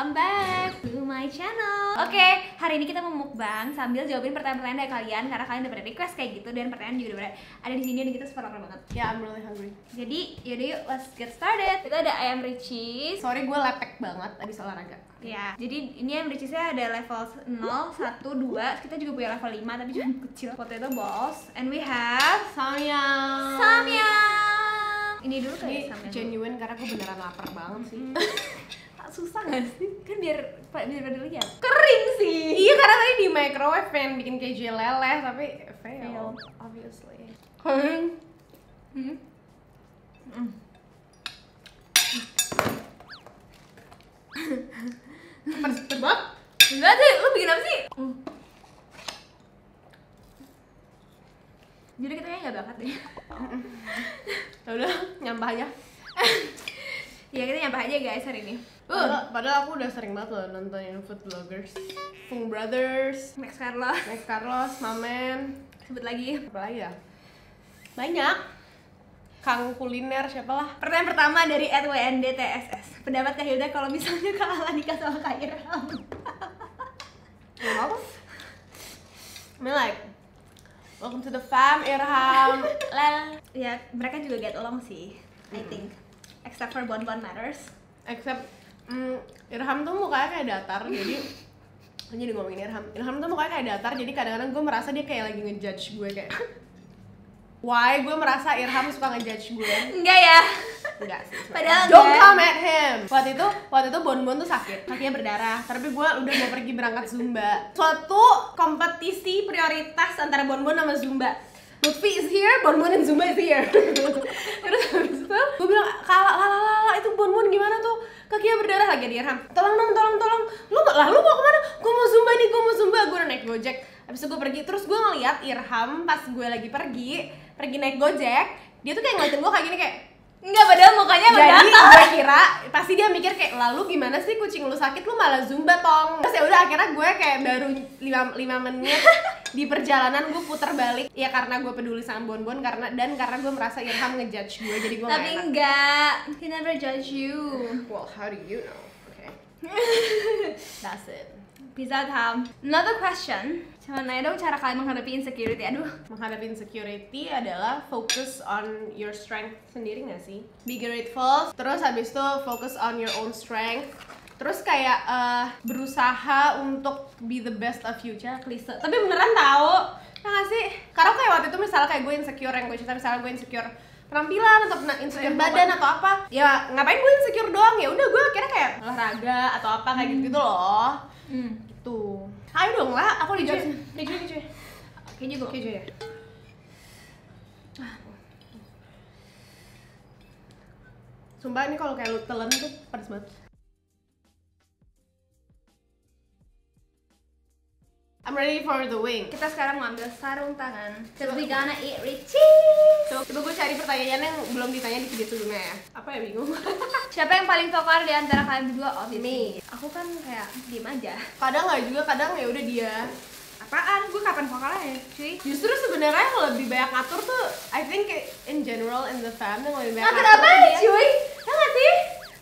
welcome back to my channel. Oke, hari ini kita mau mukbang sambil jawabin pertanyaan-pertanyaan dari kalian karena kalian udah pada request kayak gitu dan pertanyaan juga udah ada di sini dan kita super lapar banget. Yeah, I'm really hungry. Jadi, yaudah yuk, let's get started. Kita ada ayam Richeese. Sorry, gue lepek banget abis olahraga. Ya, jadi ini ayam Richeese-nya ada level 0, 1, 2. Kita juga punya level 5 tapi cuma kecil. Potato balls. And we have Samyang. samyang. Ini dulu kayak samyang. Genuine karena gue beneran lapar banget sih. Susah gak sih? Kan biar pada lihat. Kering sih. Iya, karena tadi di microwave pengen bikin keju leleh tapi fail. Obviously. Pedes banget. Enggak sih, lu bikin apa sih? Jadi kita kayaknya gak bakat deh. Ya udah, nyampah aja. Ya kita nyampah aja guys hari ini. Padahal aku udah sering banget loh nontonin food bloggers. Fung Brothers, Max Carlos. Max Carlos, Mamen. Sebut lagi. Apa lagi ya? Banyak. Kang kuliner siapa lah? Pertanyaan pertama dari @wndtss. Pendapat Kak Hilda kalau misalnya Kak Ala nikah sama Kak Irham? Gak apa? I mean like, welcome to the fam, Irham. Lel. Ya mereka juga get along sih, I think. Except for Bon Bon Matters. Except, Irham tuh mukanya kayak datar, jadi ngomongin Irham. Irham tuh mukanya kayak datar, jadi kadang-kadang gue merasa dia kayak lagi ngejudge gue kayak. Why gue merasa Irham suka ngejudge gue? Enggak ya? Enggak sih. Padahal Don't enggak. come at him. Waktu itu Bon Bon tuh sakit, kakinya berdarah. Tapi gue udah mau pergi berangkat Zumba. Suatu kompetisi prioritas antara Bon Bon sama Zumba. Lutfi is here, Bon Bon and Zumba is here. Terus habis itu gue bilang, Lala, itu Bon Bon gimana tuh? Kakinya berdarah lagi di Irham. Tolong dong. Lu mau kemana? Gue mau Zumba nih, gue udah naik Gojek. Habis itu gue pergi, terus gue ngeliat Irham pas gue lagi pergi naik Gojek, dia tuh kayak ngeliatin gue kayak gini kayak Enggak, padahal mukanya jadi berdatar. gue kira pasti dia mikir kayak lalu gimana sih kucing lu sakit lu malah Zumba tong. Terus ya udah akhirnya gue kayak baru 5 menit di perjalanan gue putar balik ya karena gue peduli sama Bon Bon karena gue merasa Irham ngejudge gue jadi gue Tapi gak enak. enggak, he never judge you. Well, how do you know? Okay. That's it. Pizza Ham. Another question. Coba nanya dong cara kalian menghadapi insecurity. Aduh. Menghadapi insecurity adalah focus on your strength sendiri gak sih? Be grateful, terus habis itu focus on your own strength. Terus kayak berusaha untuk be the best of you, klise. Tapi beneran tau, ya gak sih? Karena kayak waktu itu misalnya kayak gue insecure yang gue cerita, misalnya gue insecure penampilan atau insecure badan atau apa, ya ngapain gue insecure doang, ya udah gue akhirnya kayak olahraga atau apa kayak gitu loh. Gitu. Ayo dong lah, aku dijawab. Keju. Kayaknya gue Keju ya. Sumpah ini kalau kayak lu telan tuh pedes banget. I'm ready for the wing. Kita sekarang mau ambil sarung tangan. Cause we gonna eat Richeese. Coba gue cari pertanyaan yang belum ditanya di video sebelumnya ya. Apa ya, bingung. Siapa yang paling vokal di antara kalian berdua? Me. Obviously. Aku kan kayak diem aja. Kadang nggak juga, kadang ya udah dia. Apaan? Gue kapan vokalnya ya, cuy? Justru sebenarnya yang lebih banyak ngatur tuh, I think in general in the fam yang lebih banyak Ngatur ngatur apaan, tuh dia. cuy? Ya nggak sih?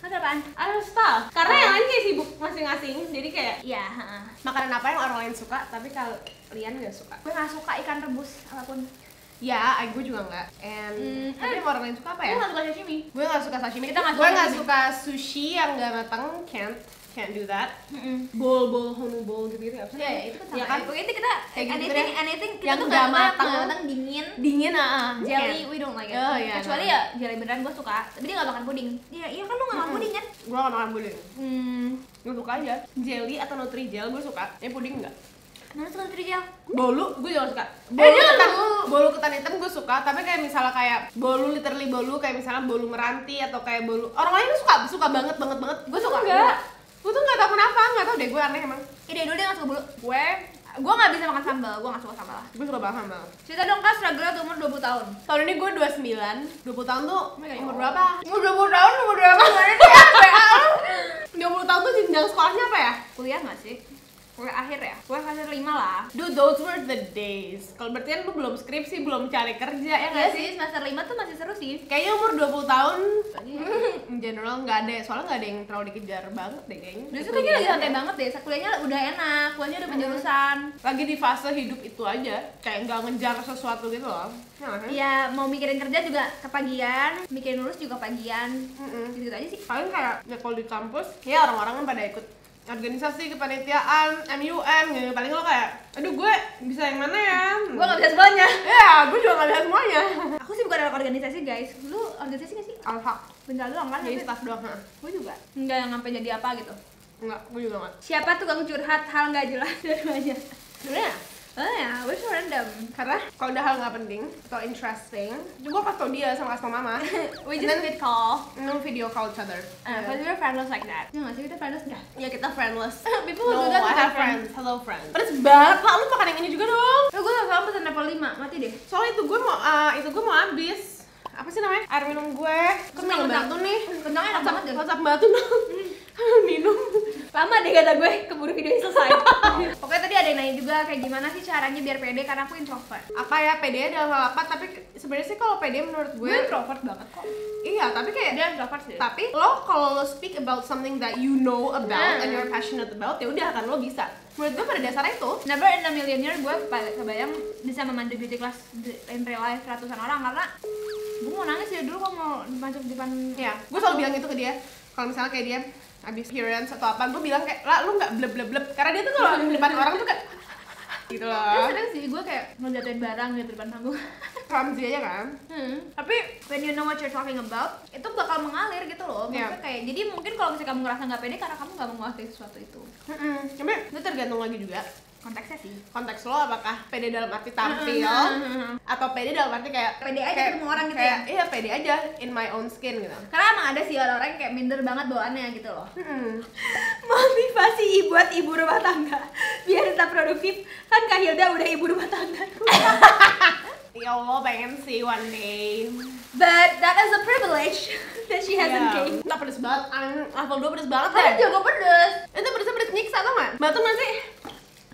Ngatur apaan? Ada stuff. Karena yang lain kayak sibuk masing-masing, jadi kayak Iya, heeh. makanan apa yang orang lain suka, tapi kalian nggak suka. Gue gak suka ikan rebus apapun. Ya, gue juga nggak. And tapi yang orang lain suka apa ya? Gue gak suka sashimi. Gue nggak suka sashimi. Kita nggak Gue suka nggak sashimi. suka sushi yang nggak matang. Can't do that. Bowl honu bowl gitu ya. Ya, itu kan sama. Ya kan? Pokoknya itu kita Kayak gitu anything kita yang tuh udah nggak suka matang. yang matang dingin. Dingin Jelly, we don't like it. Oh, iya, Kecuali nah. ya jelly beneran gue suka. Tapi dia gak makan puding. Iya kan lu gak makan puding kan? Gue nggak makan puding. Gue suka aja. Jelly atau Nutrijel gue suka. Puding enggak. Mana suka Nutrijel? Bolu gue juga suka. jangan Bolu ketan hitam gue suka. Tapi kayak misalnya kayak bolu literally bolu kayak misalnya bolu meranti atau kayak bolu orang lain tuh suka banget. Gue suka. Enggak. Gue tuh nggak tahu kenapa, nggak tahu deh, gue aneh emang. Ide dulu dia gak suka bulu. Gue Gak bisa makan sambal, gue gak suka sambal lah. suka banget sambal. Cerita dong Kak, struggle tuh umur 20 tahun. Tahun ini gue 29, 20 tahun tuh umur berapa? Umur 20 tahun, Gimana dia? 20 tahun tuh jenjang sekolahnya apa ya? Kuliah gak sih? kuliah akhir ya, kuliah akhir 5 lah. Dude, those were the days. Kalau berarti kan lu belum skripsi, belum cari kerja, ya Iya nggak sih, semester 5 tuh masih seru sih. Kayaknya umur 20 tahun in general nggak ada, soalnya nggak ada yang terlalu dikejar banget deh kayaknya. Justru kayaknya lagi santai banget deh, kuliahnya udah enak, kuliahnya udah penjurusan. Lagi di fase hidup itu aja, kayak nggak ngejar sesuatu gitu loh. Ya mau mikirin kerja juga kepagian, mikirin lulus juga pagian, gitu aja sih. Paling kayak ya kalau di kampus, ya orang-orang kan pada ikut organisasi, kepanitiaan, MUN gitu. Paling lo kayak, aduh gue bisa yang mana ya? Gue gak bisa semuanya. Ya, gue juga gak bisa semuanya. Aku sih bukan anak organisasi guys. Lu organisasi gak sih? Alhak, Bentar doang kan? jadi staff doang. Gue juga. Enggak yang sampai jadi apa gitu. Enggak, gue juga enggak. Siapa tukang curhat hal nggak jelas dua-duanya? Sebenernya Oh ya, we're so random. karena kalau udah hal nggak penting atau interesting, gue kasih tau dia sama kasih tau mama. We just did call. No video call each other. Because we're friendless like that. Ya nggak sih, kita friendless nggak? Ya kita friendless. People No, do that I with have their friends. Hello friends. Pedes banget lah, lu makan yang ini juga dong. Gue sekarang pesen level 5, mati deh. Soalnya itu gue mau habis. Apa sih namanya? Air minum gue. Terus minum batu nih. Kentangnya enak banget deh. WhatsApp batu dong. Minum. Lama deh kata gue, keburu videonya selesai. Pokoknya tadi ada yang nanya juga kayak gimana sih caranya biar pede karena aku introvert. Apa ya, pede dalam hal apa? Tapi sebenarnya sih kalau pede menurut gue introvert banget kok. iya, tapi kayak Dia introvert sih. tapi lo kalau lo speak about something that you know about and you're passionate about, ya udah kan lo bisa. Menurut gue pada dasarnya itu Never in a million year gue kebayang bisa memandu beauty class in real life ratusan orang karena gue mau nangis ya dulu kalau mau masuk di depan. ya, gue selalu bilang itu ke dia. Kalau misalnya kayak dia habis appearance atau apa, gue bilang kayak, lah lu nggak bleb bleb bleb, karena dia tuh kalau di depan orang tuh kayak gitu Terus loh. sering sih gue kayak ngejatuhin barang gitu depan panggung. Clumsy aja kan. Tapi when you know what you're talking about, itu bakal mengalir gitu loh. Maksudnya kayak, jadi mungkin kalau misalnya kamu ngerasa nggak pede karena kamu nggak menguasai sesuatu itu. Tapi itu tergantung lagi juga Konteksnya sih. konteks lo, apakah pede dalam arti tampil atau pede dalam arti kayak Pede aja ketemu orang gitu kayak, iya pede aja in my own skin gitu. Karena emang ada sih orang-orang yang kayak minder banget bawaannya gitu loh. Motivasi buat ibu rumah tangga biar tetap produktif. Kan Kak Hilda udah ibu rumah tangga. Ya Allah, pengen sih one day. But that is a privilege that she hasn't gained. Nggak pedes banget, level 2 pedes banget Kan deh. jago pedes. Itu pedesnya pedes nyiksa tau nggak? Batu nggak sih?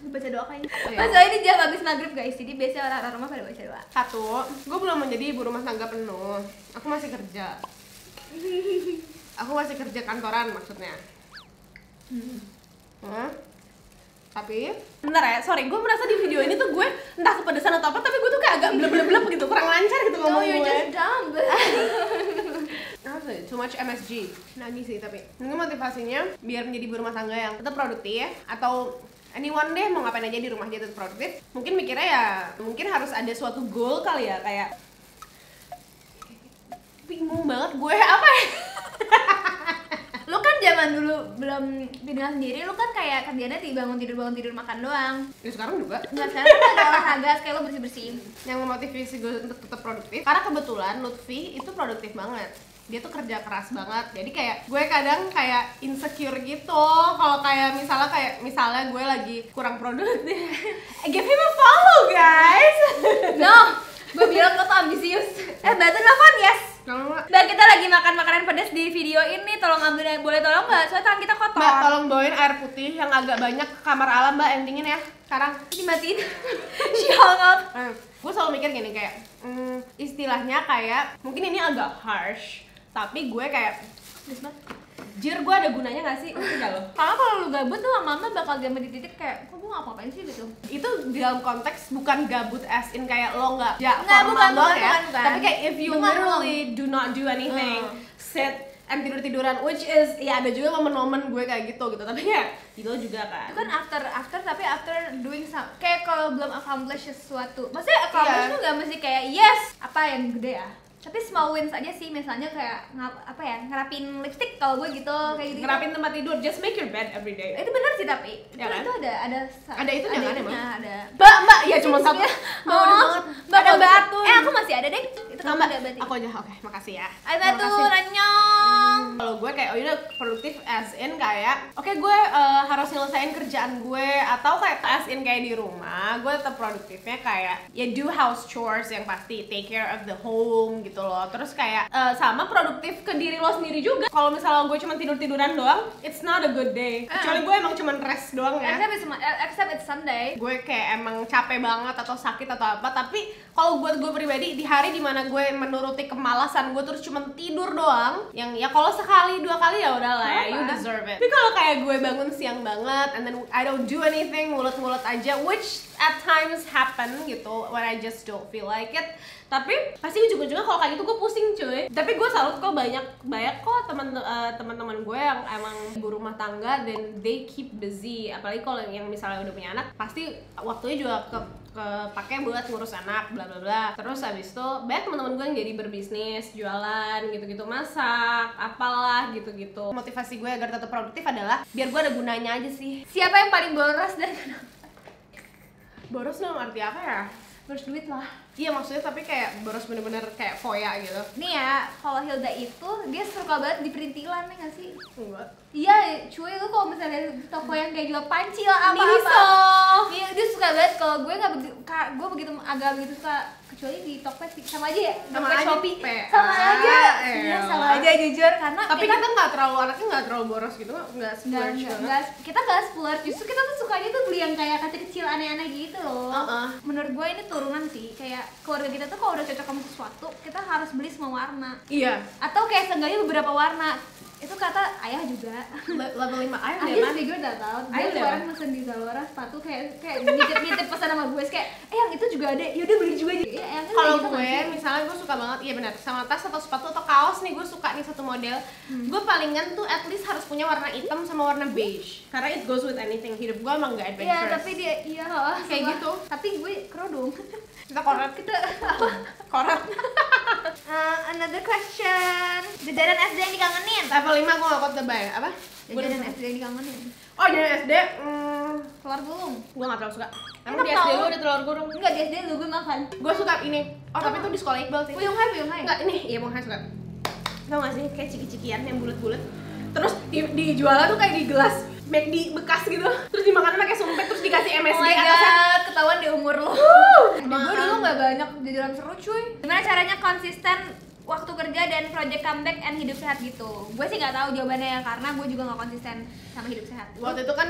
Baca doa kayaknya. Iya. Masa ini jam habis maghrib guys, jadi biasanya orang-orang rumah pada baca doa. Satu, gue belum menjadi ibu rumah tangga penuh. Aku masih kerja. Aku masih kerja kantoran maksudnya. Tapi, bentar ya, sorry, gue merasa di video ini tuh gue entah kepedesan atau apa, tapi gue tuh kayak agak bleb-bleb gitu, kurang lancar gitu No, ngomong you're gue. just dumb. Too much MSG. Nangis sih tapi. Mungkin motivasinya biar menjadi ibu rumah tangga yang tetap produktif atau anyone deh mau ngapain aja di rumah dia tetap produktif. Mungkin mikirnya ya, mungkin harus ada suatu goal kali ya, kayak bingung banget gue apa ya. Lu kan zaman dulu belum tinggal sendiri, lu kan kayak kerjanya bangun tidur makan doang. Ya sekarang juga. Nggak, sekarang kan ada olahraga, kayak lu bersih-bersih. Yang memotivasi gue untuk tetap produktif karena kebetulan Lutfi itu produktif banget. Dia tuh kerja keras banget, jadi kayak gue kadang kayak insecure gitu kalau kayak misalnya gue lagi kurang produktif. Give him a follow guys. No, gue bilang lo tuh ambisius. Batu nelfon, yes. Kalau nggak, Dan kita lagi makan makanan pedas di video ini, tolong ambil yang boleh tolong nggak? Soalnya tangan kita kotor. Mbak tolong bawain air putih yang agak banyak ke kamar alam Mbak, yang dingin ya sekarang. Dimatiin. She hung up. Gue selalu mikir gini kayak istilahnya kayak mungkin ini agak harsh, tapi gue kayak jir gue ada gunanya gak sih? Ngerti gak lo? Karena kalau lu gabut tuh lama-lama bakal gabut di titik kayak, kok gue ngapain sih gitu. Itu dalam konteks bukan gabut as in kayak lo nggak Nggak, formal doang bukan, ya, bukan. tapi kayak if you Bukan, literally do not do anything, sit and tiduran, which is ya ada juga momen-momen gue kayak gitu tapi ya itu juga kan. Itu kan after doing some, kayak kalau belum accomplish sesuatu, maksudnya accomplish tuh gak mesti kayak yes apa yang gede ya, tapi small wins aja sih. Misalnya kayak ngerapin lipstick kalau gue gitu, kayak gitu. Ngerapin tempat tidur, just make your bed every day. Itu bener sih, tapi Ya kan? itu ada Itu jangan emang. ada Mbak ya cuma satu. oh, Mbak ada batu. Aku masih ada deh. Itu Nggak, kamu Mbak. udah berarti. Aku aja, oke, makasih ya. Ayo Terima tuh, kasih. Ranyong. Kalau gue kayak oh udah produktif as in kayak oke, gue harus nyelesain kerjaan gue, atau kayak as in kayak di rumah gue tetap produktifnya kayak ya do house chores yang pasti, take care of the home gitu loh. Terus kayak sama produktif ke diri lo sendiri juga. Kalau misalnya gue cuma tiduran doang, it's not a good day. Kecuali gue emang cuma rest doang ya. Except it's Sunday. Gue kayak emang capek banget atau sakit atau apa, tapi kalau buat gue pribadi di hari dimana gue menuruti kemalasan gue terus cuma tidur doang, yang ya kalau sekali dua kali ya udahlah ya, you deserve it. Tapi kalau kayak gue bangun siang banget and then I don't do anything, mulut-mulut aja, which at times happen gitu when I just don't feel like it, tapi pasti ujung-ujungnya kalau kayak gitu gue pusing cuy. Tapi gue salut kok, banyak kok teman-teman gue yang emang ibu rumah tangga dan they keep busy, apalagi kalau yang misalnya udah punya anak pasti waktunya juga kepake buat ngurus anak bla bla bla. Terus habis itu banyak teman-teman gue yang jadi berbisnis, jualan gitu-gitu, masak apalah gitu-gitu. Motivasi gue agar tetap produktif adalah biar gue ada gunanya aja sih. Siapa yang paling boros dan Boros dalam arti apa ya? boros duit lah. Iya maksudnya, tapi kayak boros bener-bener kayak foya gitu. Nih ya, kalau Hilda itu dia suka banget di perintilan, ya nggak sih? Enggak. Iya, cuy, lu kalau misalnya di toko yang kayak jual panci lah apa-apa. Miniso. Iya, dia suka banget. Kalau gue nggak begitu, gue begitu agak begitu suka, kecuali di Tokped sih, sama aja ya. Sama Tokped, aja, Shopee, PA. sama aja. Iya, Elah. sama aja jujur, karena Tapi kita nggak terlalu, anaknya nggak terlalu boros gitu, nggak splurge banget. kita nggak splurge, justru kita tuh sukanya tuh beli yang kayak kecil-kecil aneh-aneh gitu loh. Menurut gue ini turunan sih, kayak keluarga kita tuh kalau udah cocok sama sesuatu, kita harus beli semua warna. Iya. Atau kayak seenggaknya beberapa warna. Itu kata ayah juga. Level 5 ayah I udah just figured that out. Ayah Dia udah kemarin pesen di Zalora sepatu kayak nitip pesan sama gue, kayak yang itu juga ada, yaudah beli juga aja. Ya, yang kalau gitu gue nggak sih? misalnya gue suka banget, iya benar, sama tas atau sepatu atau kaos nih, gue suka nih satu model. Gue palingan tuh at least harus punya warna hitam sama warna beige, karena it goes with anything. Hidup gue emang gak Iya, adventurous. tapi dia Kayak sama. gitu. Tapi gue kerodong. Kita korat, Kita apa? korat. Another question. Jajanan SD yang dikangenin. Level 5 gue gak kuat tebay. Apa? Jajanan SD yang dikangenin. Oh jadi SD, Telur gulung. gue gak terlalu suka. Enak Emang di SD tau. lu ada telur gulung? Enggak, di SD dulu gue makan. Gue suka ini. Oh tapi itu di sekolah Iqbal sih. Puyung hai. Enggak, ini, iya Bang Hai suka. Tau gak sih, kayak ciki-cikian yang bulat-bulat. Terus dijual tuh kayak di gelas McD bekas gitu. Terus dimakanin pakai sumpit, terus dikasih MSG Oh my atasnya. god, ketahuan di umur lo. Gue dulu nggak banyak jajanan seru cuy. Gimana caranya konsisten waktu kerja dan project comeback and hidup sehat gitu? Gue sih nggak tahu jawabannya ya, karena gue juga nggak konsisten sama hidup sehat. Waktu itu kan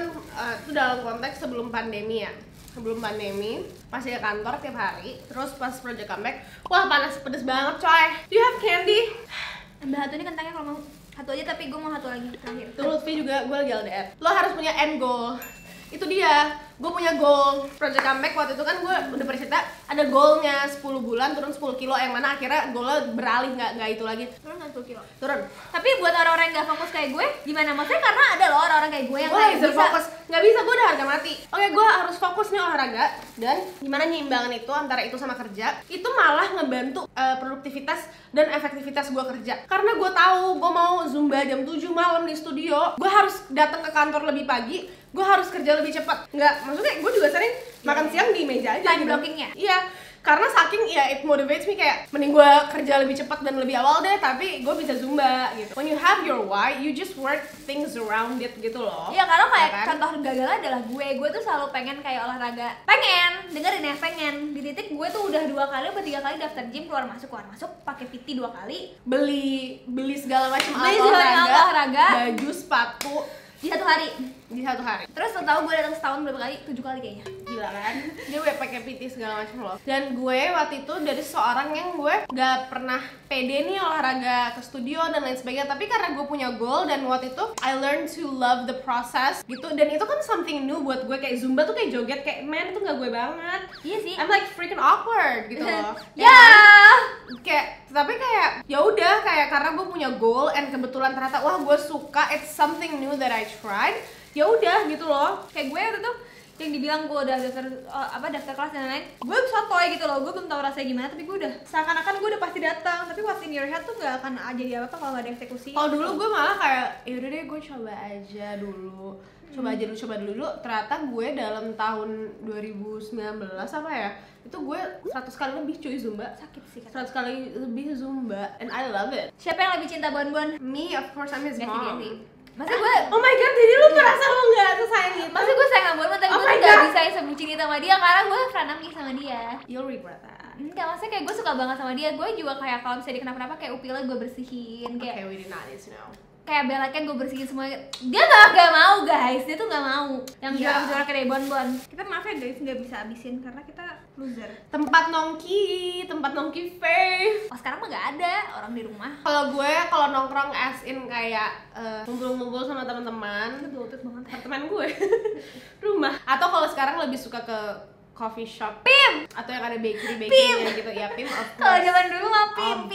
itu dalam konteks sebelum pandemi ya. Sebelum pandemi, masih ke kantor tiap hari. Terus pas project comeback, wah panas pedes banget coy. Do you have candy? Ambil satu ini kentangnya kalau mau. Satu aja, tapi gue mau satu lagi terakhir. Tuh Lutfi juga, gue lagi LDR. Lo harus punya end goal. Itu dia, gue punya goal project comeback. Waktu itu kan gue udah pernah cerita, ada goalnya 10 bulan turun 10 kilo, yang mana akhirnya goalnya beralih, nggak itu lagi. Turun nggak 10 kilo? Turun. Tapi buat orang-orang yang nggak fokus kayak gue, gimana? Maksudnya karena ada loh orang-orang kayak gue yang Gue kayak laser bisa. fokus, nggak bisa, gue udah harga mati. Oke, gue harus fokus nih olahraga, dan gimana nyimbangin itu antara itu sama kerja. Itu malah ngebantu produktivitas dan efektivitas gue kerja. Karena gue tahu gue mau zumba jam 7 malam di studio, gue harus datang ke kantor lebih pagi, gue harus kerja lebih cepat. Nggak, maksudnya gue juga sering makan siang di meja aja. Time gitu. blockingnya? Iya. Karena saking ya it motivates me, kayak mending gue kerja lebih cepat dan lebih awal deh, tapi gue bisa zumba gitu. When you have your why, you just work things around it gitu loh. Iya, karena kayak Ya kan? contoh gagalnya adalah gue tuh selalu pengen kayak olahraga. Dengerin ya, pengen. Di titik gue tuh udah 2 kali atau 3 kali daftar gym, keluar masuk, pakai PT 2 kali. Beli segala macam Beli segala macam olahraga. baju, sepatu Di 1 hari. di 1 hari. Terus lo tau gue datang setahun berapa kali? 7 kali kayaknya. Gila kan? Dia gue pakai PT segala macam loh. Dan gue waktu itu dari seorang yang gue gak pernah pede nih olahraga ke studio dan lain sebagainya, tapi karena gue punya goal dan waktu itu I learned to love the process gitu. Dan itu kan something new buat gue, kayak zumba tuh kayak joget, kayak man itu gak gue banget. Iya sih. I'm like freaking awkward gitu loh. Ya. Kayak tapi kayak ya udah, kayak karena gue punya goal and kebetulan ternyata wah gue suka, it's something new that I tried, ya udah gitu loh. Kayak gue waktu itu yang dibilang gue udah daftar kelas dan lain-lain, gue sotoy gitu loh, gue belum tahu rasanya gimana, tapi gue udah seakan-akan gue udah pasti datang, tapi what's in your head tuh gak akan jadi apa-apa kalau gak ada eksekusi. Kalau dulu gue malah kayak ya udah deh gue coba aja dulu. Coba aja dulu, coba dulu. Ternyata gue dalam tahun 2019 apa ya, itu gue 100 kali lebih cuy Zumba. Sakit sih 100 kali lebih Zumba, and I love it. Siapa yang lebih cinta Bonbon? Me, of course, I'm his mom. Masa gue Oh my god, jadi lu merasa lu gak sesayang gitu? Masa gue sayang sama Bonbon tapi Oh gue my tuh gak God. bisa sebutin sama dia karena gue frenemy sama dia. You'll regret that. Enggak, maksudnya kayak gue suka banget sama dia. Gue juga kayak kalau misalnya dia kenapa-napa kayak upilnya gue bersihin, kayak Okay, we did not need to know. kayak belaknya gue bersihin semuanya. Dia gak mau guys, dia tuh gak mau yang Yeah. jorok-jorok kayak Bonbon. Kita maaf ya guys, gak bisa habisin karena kita loser. Tempat nongki fave. Oh sekarang mah gak ada orang di rumah. Kalau gue kalau nongkrong as in kayak ngumpul-ngumpul sama teman-teman, Itu bluetooth banget. apartemen gue, rumah. Atau kalau sekarang lebih suka ke coffee shop, Pim! atau yang ada bakery-nya gitu ya, Pim of course. Kalau zaman dulu mah Pim.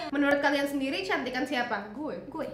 Menurut kalian sendiri cantikan siapa? Gue. Gue.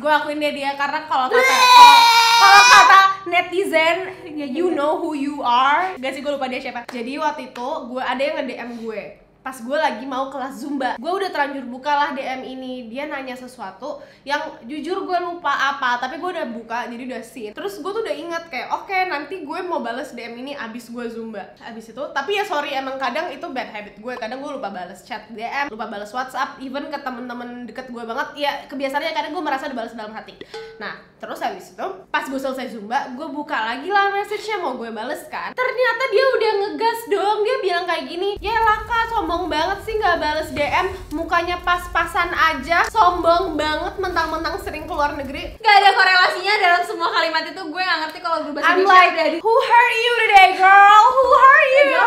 Gue akuin dia karena kalau kata netizen, you know who you are. Gak sih, gue lupa dia siapa. Jadi waktu itu gue ada yang nge-DM gue pas gue lagi mau kelas Zumba. Gue udah terlanjur bukalah DM ini. Dia nanya sesuatu yang jujur gue lupa apa, tapi gue udah buka jadi udah seen. Terus gue tuh udah inget kayak oke, nanti gue mau bales DM ini abis gue Zumba. Abis itu, tapi ya sorry, emang kadang itu bad habit gue. Kadang gue lupa bales chat DM, lupa bales WhatsApp, even ke temen-temen deket gue banget. Ya kebiasaannya kadang gue merasa dibales dalam hati. Nah terus habis itu pas gue selesai Zumba, gue buka lagi lah message-nya mau gue bales kan. Ternyata dia udah ngegas dong. Dia bilang kayak gini, ya Laka sombong banget sih nggak bales DM, mukanya pas-pasan aja, sombong banget mentang-mentang sering keluar negeri. Gak ada korelasinya dalam semua kalimat itu. Gue gak ngerti kalau berubah I'm like, who hurt you today girl? Who hurt you?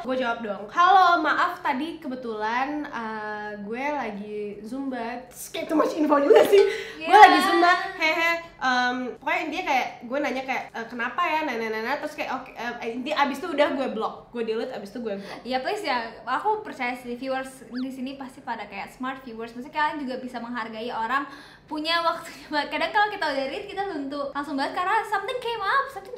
Gue jawab dong, halo maaf tadi kebetulan gue lagi Zumba. Kayak too much info juga sih. Gue lagi Zumba, hehe. Pokoknya intinya kayak gue nanya kayak kenapa ya, nana terus kayak oke, intinya abis itu udah gue block, gue delete, abis itu gue block. Ya please ya, aku percaya sih viewers di sini pasti pada kayak smart viewers. Maksudnya kalian juga bisa menghargai orang punya waktunya. Kadang kalau kita udah read kita belum tuh langsung banget karena something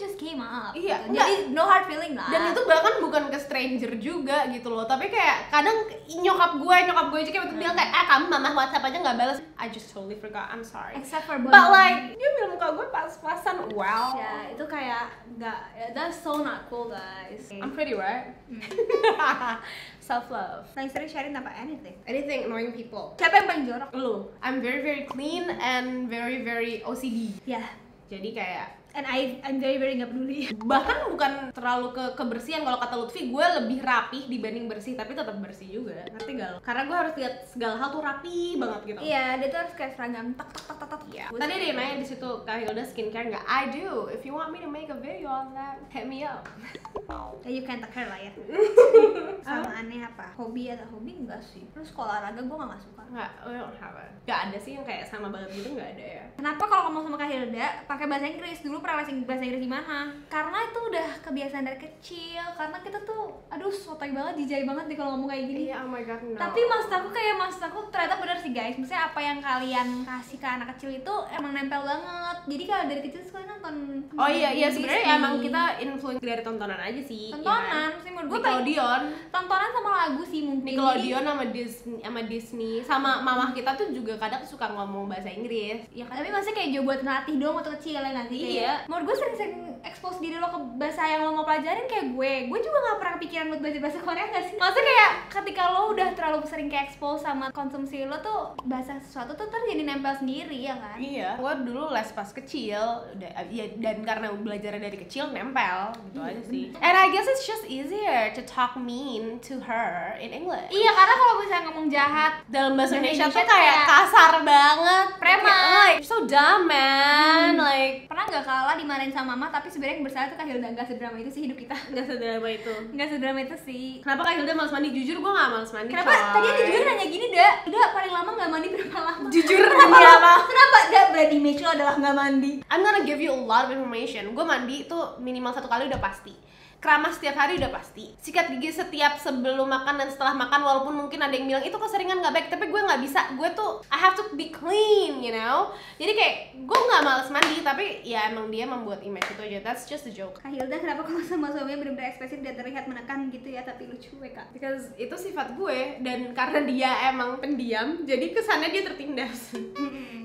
just came up. Iya, gitu. Jadi no hard feeling lah. Dan itu bahkan bukan ke stranger juga gitu loh, tapi kayak kadang nyokap gue aja kayak waktu bilang kayak kamu mama WhatsApp aja nggak balas. I just totally forgot, I'm sorry. Except for Bonbon. But like dia bilang muka gue pas-pasan, wow. Ya itu kayak nggak, that's so not cool guys. I'm pretty right. Self love. Paling sering sharing apa? Anything annoying people. Siapa yang paling jorok? Lu. I'm very clean and very OCD. Ya. Jadi kayak And I'm very nggak peduli. bahkan bukan terlalu ke kebersihan. Kalau kata Lutfi, gue lebih rapih dibanding bersih, tapi tetap bersih juga, ngerti gak lo? Karena gue harus lihat segala hal tuh rapi banget gitu. Iya, dia tuh harus kayak seragam tak. Iya. Tadi ada yang nanya di situ, Kak Hilda skincare nggak? I do. If you want me to make a video on that, hit me up. Ya you can take her lah ya. Sama aneh apa? Hobi enggak sih. Terus kalau olahraga gue nggak suka. Nggak, we don't have it. Nggak ada sih yang kayak sama banget gitu, nggak ada ya. Kenapa kalau ngomong sama Kak Hilda pakai bahasa Inggris? Dulu pernah les bahasa Inggris di mana? Karena itu udah kebiasaan dari kecil. Karena kita tuh, aduh sotoy banget, jijai banget nih kalau ngomong kayak gini. Iya, oh my god, no. Tapi maksud aku ternyata bener sih guys. Maksudnya apa yang kalian kasih ke anak kecil itu emang nempel banget. Jadi kalau dari kecil suka nonton. Oh iya, sebenarnya Disney. emang kita influence dari tontonan aja sih. Tontonan, sih menurut gue Nickelodeon. tontonan sama lagu sih mungkin. Nickelodeon sama Disney sama mamah kita tuh juga kadang suka ngomong bahasa Inggris. Ya kan, tapi maksudnya kayak juga buat ngelatih doang waktu kecil ya nggak sih? Iya. Kayak, menurut gue sering-sering expose diri lo ke bahasa yang lo mau pelajarin kayak gue juga nggak pernah kepikiran buat belajar bahasa Korea nggak sih? Maksudnya kayak ketika lo udah terlalu sering kayak expose sama konsumsi lo tuh bahasa sesuatu tuh jadi nempel sendiri ya kan? Iya, gue dulu les pas kecil, ya, dan karena belajar dari kecil nempel gitu aja sih. And I guess it's just easier to talk mean to her in English. Iya, karena kalau misalnya ngomong jahat Dalam bahasa Indonesia tuh tuh kayak kasar banget, preman. Like, you're so dumb man, like pernah nggak kalah dimarahin sama mama tapi sebenarnya yang bersalah tuh Kak Hilda. Nggak sedrama itu sih hidup kita. nggak sedrama itu. Nggak sedrama itu sih. Kenapa Kak Hilda males mandi? Jujur gue nggak males mandi. Kenapa? coy. Tadi ada juga nanya gini, udah paling lama nggak mandi berapa lama? Jujur Kenapa demi lo- apa? Kenapa? Gak body image lo adalah nggak mandi. I'm gonna give you a lot of information. Gue mandi tuh minimal 1 kali udah pasti. Keramas setiap hari udah pasti. Sikat gigi setiap sebelum makan dan setelah makan, walaupun mungkin ada yang bilang itu keseringan nggak baik, tapi gue nggak bisa. Gue tuh I have to be clean, you know. Jadi kayak gue nggak males mandi, tapi ya emang dia membuat image itu aja. That's just a joke. Kak Hilda kenapa kalau sama suaminya benar-benar ekspresif dan terlihat menekan gitu ya, tapi lucu ya Kak? Because itu sifat gue, dan karena dia emang pendiam, jadi kesannya dia tertindas.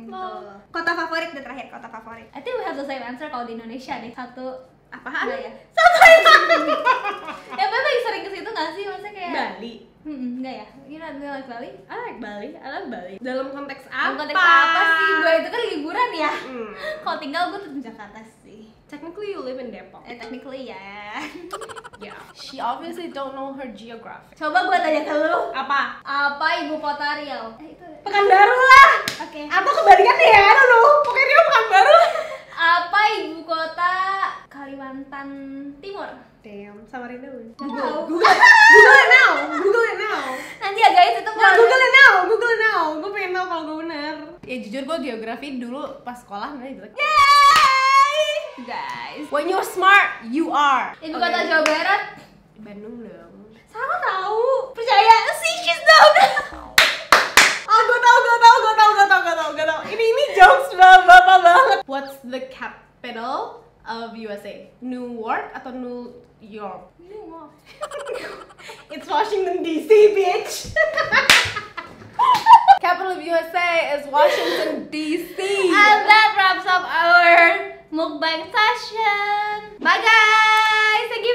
gitu. Kota favorit deh terakhir, kota favorit. I think we have the same answer kalau di Indonesia deh. Satu Apaan? enggak ya? Sama itu. Ya Bebe lagi sering ke situ nggak sih? Maksudnya kayak Bali. Enggak ya? You know like Bali? I like Bali. I love Bali. Dalam konteks apa? Dalam konteks apa sih? Gue itu kan liburan ya. Hmm. Kalau tinggal gue tuh di Jakarta sih. Technically you live in Depok. Technically ya. Yeah. She obviously don't know her geography. Coba gue tanya ke lu. Apa? Apa ibu kota Riau? Itu. Pekanbaru lah. Oke. Atau kebalikannya ya, lu. Pokoknya dia Pekanbaru. Apa ibu kota Kalimantan Timur? Damn, Samarinda win. Nggak tahu. Google it now. Google it now. Nanti ya guys itu Nah, Google it now. Google it now. Gue pengen tahu kalau gue bener. Ya jujur gue geografi dulu pas sekolah bener jelek. Yay! Guys. When you're smart, you are. Ibu kota Jawa Barat? Bandung dong. Sama tahu. Percaya sih, she's down. Oh, gue tahu. Ini jokes bapak banget. What's the capital of USA? Newark atau New York? It's Washington DC, bitch. Capital of USA is Washington DC. And that wraps up our mukbang session. Bye guys. Thank you